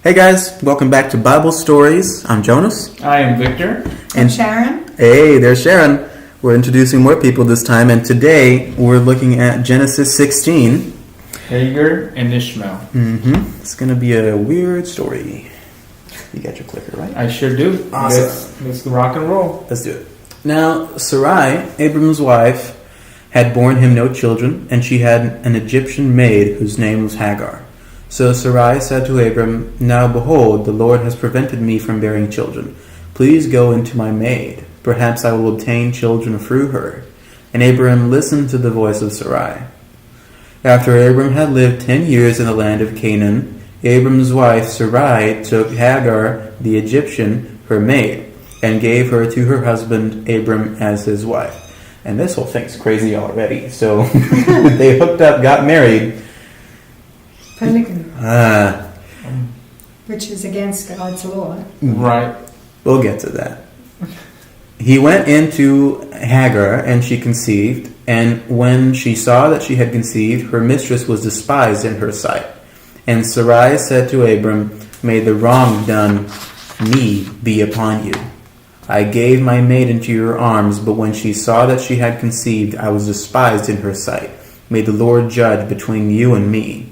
Hey guys, welcome back to Bible Stories. I'm Jonas. I am Victor. And Sharon. Hey, there's Sharon. We're introducing more people this time, and today we're looking at Genesis 16. Hagar and Ishmael. It's going to be a weird story. You got your clicker, right? I sure do. Awesome. Let's rock and roll. Let's do it. Now, Sarai, Abram's wife, had borne him no children, and she had an Egyptian maid whose name was Hagar. So Sarai said to Abram, "Now behold, the Lord has prevented me from bearing children. Please go into my maid. Perhaps I will obtain children through her." And Abram listened to the voice of Sarai. After Abram had lived 10 years in the land of Canaan, Abram's wife Sarai took Hagar the Egyptian, her maid, and gave her to her husband Abram as his wife. And this whole thing's crazy already. So they hooked up, got married. Polygamy. Which is against God's law. Right. We'll get to that. He went into Hagar, and she conceived. And when she saw that she had conceived, her mistress was despised in her sight. And Sarai said to Abram, "May the wrong done me be upon you. I gave my maid into your arms, but when she saw that she had conceived, I was despised in her sight. May the Lord judge between you and me."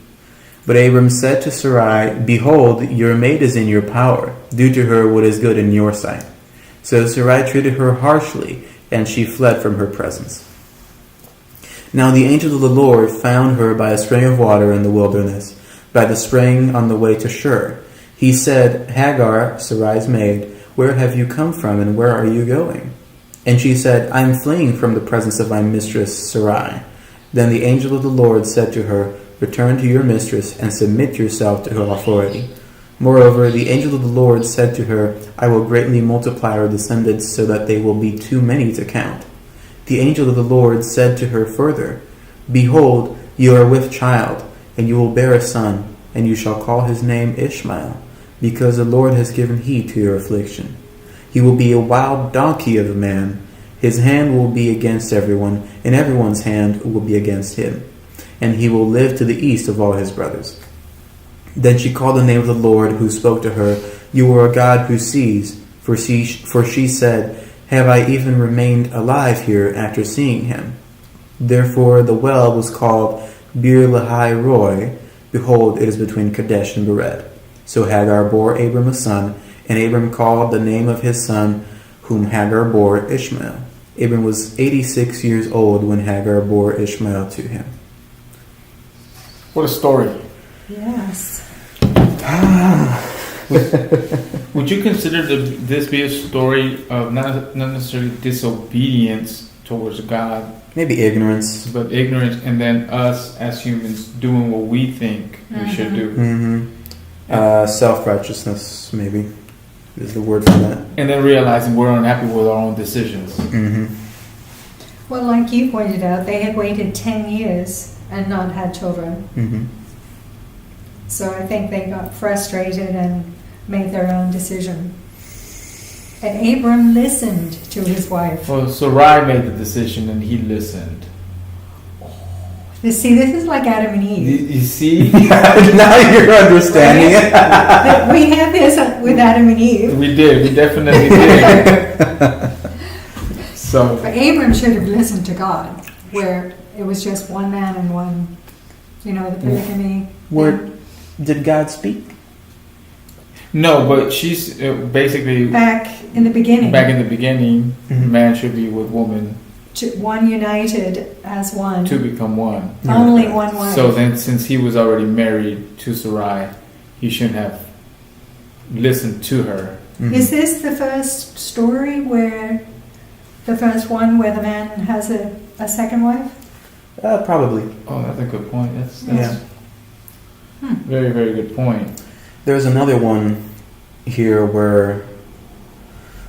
But Abram said to Sarai, "Behold, your maid is in your power. Do to her what is good in your sight." So Sarai treated her harshly, and she fled from her presence. Now the angel of the Lord found her by a spring of water in the wilderness, by the spring on the way to Shur. He said, "Hagar, Sarai's maid, where have you come from, and where are you going?" And she said, "I am fleeing from the presence of my mistress Sarai." Then the angel of the Lord said to her, "Return to your mistress and submit yourself to her authority." Moreover, the angel of the Lord said to her, "I will greatly multiply her descendants so that they will be too many to count." The angel of the Lord said to her further, "Behold, you are with child, and you will bear a son, and you shall call his name Ishmael, because the Lord has given heed to your affliction. He will be a wild donkey of a man. His hand will be against everyone, and everyone's hand will be against him. And he will live to the east of all his brothers." Then she called the name of the Lord who spoke to her, "You are a God who sees." For she said, "Have I even remained alive here after seeing him?" Therefore the well was called Bir Lahai Roi. Behold, it is between Kadesh and Bered. So Hagar bore Abram a son, and Abram called the name of his son, whom Hagar bore, Ishmael. Abram was 86 years old when Hagar bore Ishmael to him. What a story. Yes. Would you consider this be a story of not necessarily disobedience towards God, Maybe ignorance. but ignorance, and then us as humans doing what we think we should do? Self-righteousness, maybe, is the word for that. And then realizing we're unhappy with our own decisions. Well, like you pointed out, they had waited 10 years and not had children. So I think they got frustrated and made their own decision. And Abram listened to his wife. Well, Sarai made the decision and he listened. You see, this is like Adam and Eve. You see? Now you're understanding it. We have this with Adam and Eve. We did. We definitely did. So, But Abram should have listened to God, where it was just one man and one, the polygamy. Did God speak? no, but she's basically Back in the beginning, man should be with woman one united as one. to become one. Only one wife. So then, since he was already married to Sarai, he shouldn't have listened to her. Is this the first story where the man has a second wife? Probably. Oh, that's a good point. That's Yeah. very, very good point. There's another one here where,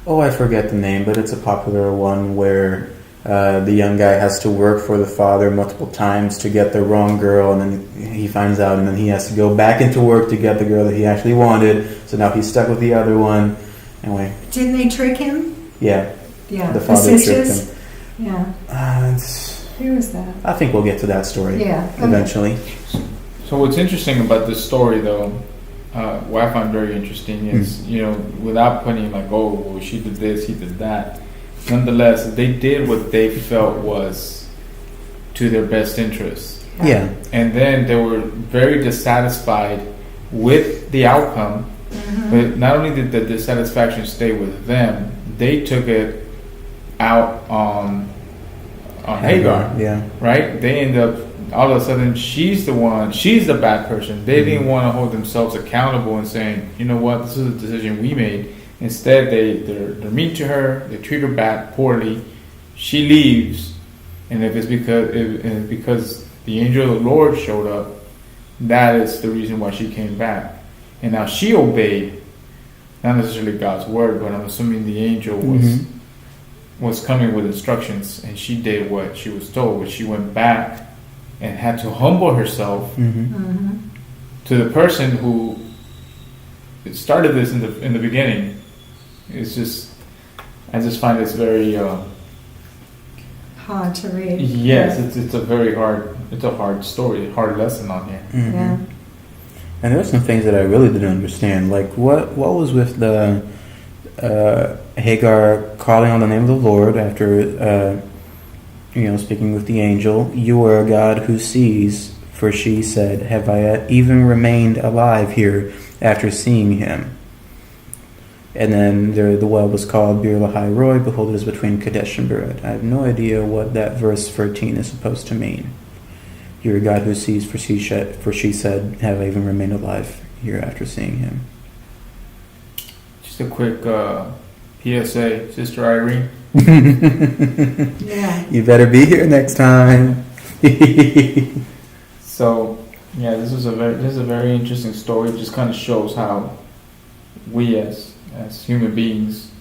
I forget the name, but it's a popular one where the young guy has to work for the father multiple times to get the wrong girl, and then he finds out, and then he has to go back into work to get the girl that he actually wanted. So now he's stuck with the other one. Anyway. Didn't they trick him? Yeah. Yeah. The father tricked sisters? him. Yeah. Who was that? I think we'll get to that story Yeah. eventually. So what's interesting about this story, though, what I find very interesting is, without putting like, oh, well, she did this, he did that. Nonetheless, they did what they felt was to their best interest. Yeah. And then they were very dissatisfied with the outcome. Mm-hmm. But not only did the dissatisfaction stay with them, they took it out on Hagar. Yeah. Right? They end up, all of a sudden, she's the bad person. They didn't want to hold themselves accountable and saying, you know what, this is a decision we made. Instead, they're mean to her, they treat her poorly. She leaves, and if it's because the angel of the Lord showed up, that is the reason why she came back. And now she obeyed, not necessarily God's word, but I'm assuming the angel was coming with instructions, and she did what she was told. But she went back and had to humble herself to the person who started this in the beginning. It's just, I just find this very hard to read. Yes, it's a very hard story, hard lesson on here. Yeah. And there were some things that I really didn't understand. Like, what was with the Hagar calling on the name of the Lord after, speaking with the angel? You are a God who sees, for she said, have I even remained alive here after seeing him? And then the well was called Bir Lahai Roi, behold, it is between Kadesh and Bered. I have no idea what that verse 13 is supposed to mean. You're a God who sees, for she said, have I even remained alive here after seeing him? Just a quick PSA, Sister Irene. Yeah. You better be here next time. So, yeah, this is a very interesting story. It just kind of shows how we as human beings,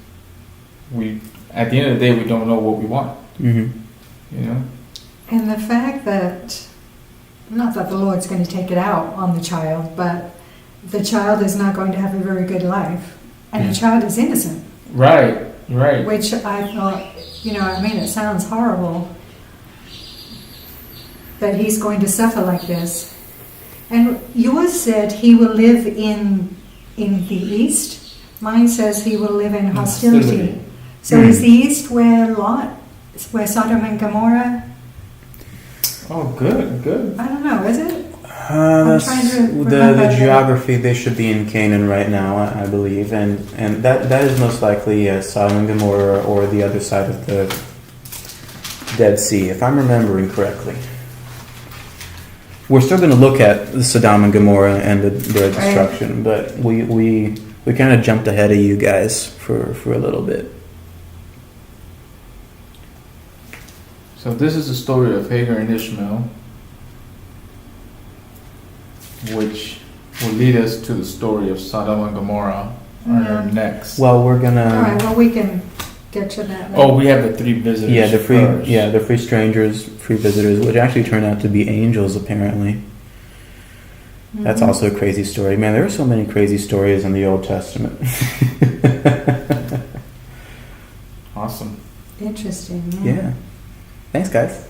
we at the end of the day we don't know what we want. Mm-hmm. And the fact that, not that the Lord's going to take it out on the child, but the child is not going to have a very good life, and the child is innocent. Right. Which I thought, it sounds horrible that he's going to suffer like this. And yours said he will live in the east. Mine says he will live in hostility. So is the east where where Sodom and Gomorrah? Oh, good. I don't know, is it? I'm trying to remember the geography. They should be in Canaan right now, I believe, and that is most likely Sodom and Gomorrah or the other side of the Dead Sea, if I'm remembering correctly. We're still going to look at Sodom and Gomorrah and their destruction, but we kind of jumped ahead of you guys for a little bit. So this is the story of Hagar and Ishmael, which will lead us to the story of Sodom and Gomorrah next. Well, we're gonna. All right. Well, we can get to that. Oh, we have the 3 visitors. Yeah, the free. first. Yeah, the free strangers, free visitors, which actually turned out to be angels, apparently. That's also a crazy story. Man, there are so many crazy stories in the Old Testament. Awesome. Interesting. Yeah. Thanks, guys.